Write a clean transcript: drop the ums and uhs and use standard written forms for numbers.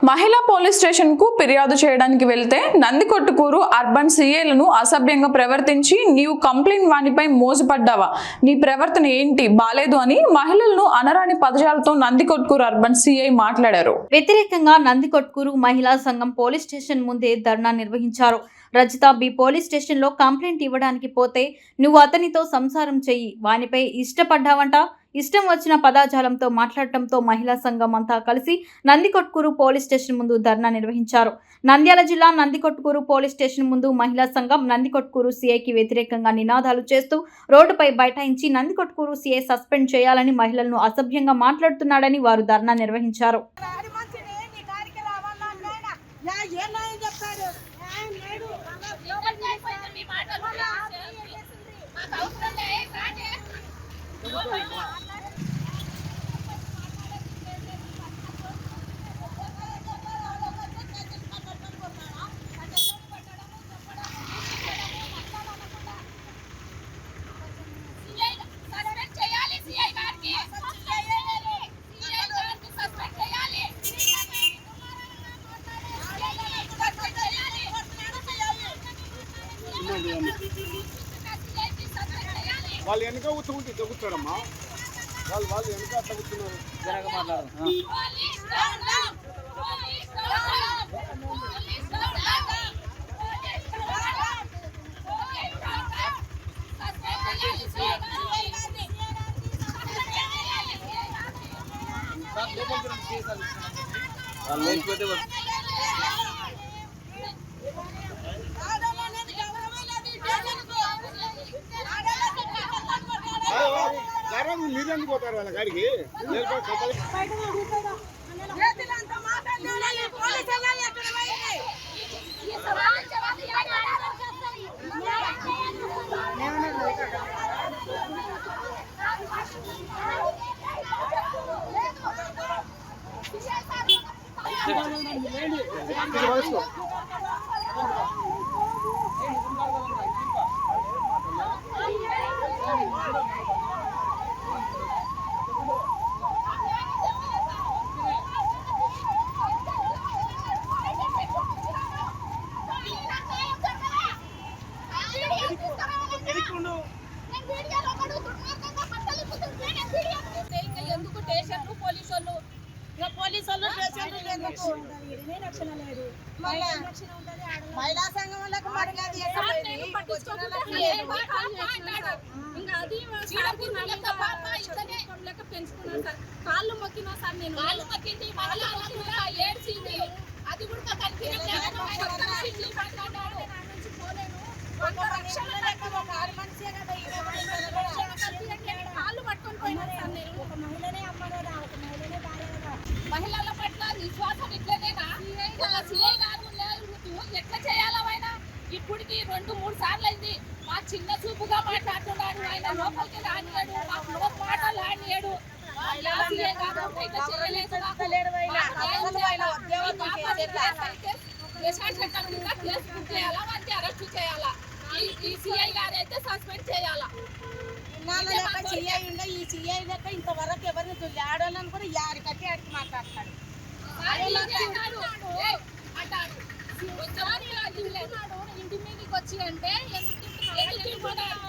మహిళా police station కు ఫిర్యాదు చేయడానికి వెళ్తే నందికొట్కూరు అర్బన్ సీఏలను అసభ్యంగా ప్రవర్తించి నీవు కంప్లైంట్ వానిపై మోజుపడ్డావా, నీ ప్రవర్తన ఏంటి బాలేదు అని మహిళలను అనరాని పదజాలతో నందికొట్కూరు అర్బన్ సీఐ మాట్లాడారు. వ్యతిరేకంగా నందికొట్కూరు మహిళా సంఘం పోలీస్ స్టేషన్ ముందే ధర్నా నిర్వహించారు. రజిత బి పోలీస్ స్టేషన్ లో కంప్లైంట్ ఇవ్వడానికి పోతే నువ్వు అతనితో సంసారం చెయ్యి, వానిపై ఇష్టపడ్డావంట, ఇష్టం వచ్చిన పదజాలంతో మాట్లాడటంతో మహిళా సంఘం అంతా కలిసి నందికొట్కూరు పోలీస్ స్టేషన్ ముందు ధర్నా నిర్వహించారు. నంద్యాల జిల్లా నందికొట్కూరు పోలీస్ స్టేషన్ ముందు మహిళా సంఘం నందికొట్కూరు సీఐకి వ్యతిరేకంగా నినాదాలు చేస్తూ రోడ్డుపై బైఠాయించి నందికొట్కూరు సీఐ సస్పెండ్ చేయాలని, మహిళలను అసభ్యంగా మాట్లాడుతున్నాడని వారు ధర్నా నిర్వహించారు. వాళ్ళు వెనక కూర్చుంటే కూర్చోడమ్మా, వాళ్ళు వెనక అట్లా కూర్చున్నారు. వెనక మాట్లాడదాం. మీరు ఎందుకు పోతారు వాళ్ళ గాడికి? మహిళా సంఘం వాళ్ళకు పెంచుకున్నాను సార్. కాళ్ళు మొక్కినా సార్, నేను కాళ్ళు మొక్కింది ఏడ్చింది, అది కూడా కాళ్ళు పట్టుకొని పోయినా సార్. నేను ఒక మహిళనే అమ్మలేదా, ఒక మహిళనే భార్యగా. మహిళల పట్ల విశ్వాసం ఇట్లనేనా? సీఐ గారు ఎట్లా చేయాలా? ఆయన ఇప్పటికి 2-3 సార్లు అయింది. మా చిన్న చూపుగా మాట్లాడుతున్నాడు. ఆయన లోపలికి రానియాడు, మా మాటలు రానియాడు. అరెస్ట్ చేయాలా? ఈ సీఐ గారు అయితే సస్పెండ్ చేయాలా? ఈ సీఐ లెక్క ఇంతవరకు ఎవరిని చూడలే. ఆడవాళ్ళని కూడా యాడి కట్టి ఆడికి మాట్లాడతాడు. ఇంటి మీదకి వచ్చి అంటే ఎందుకు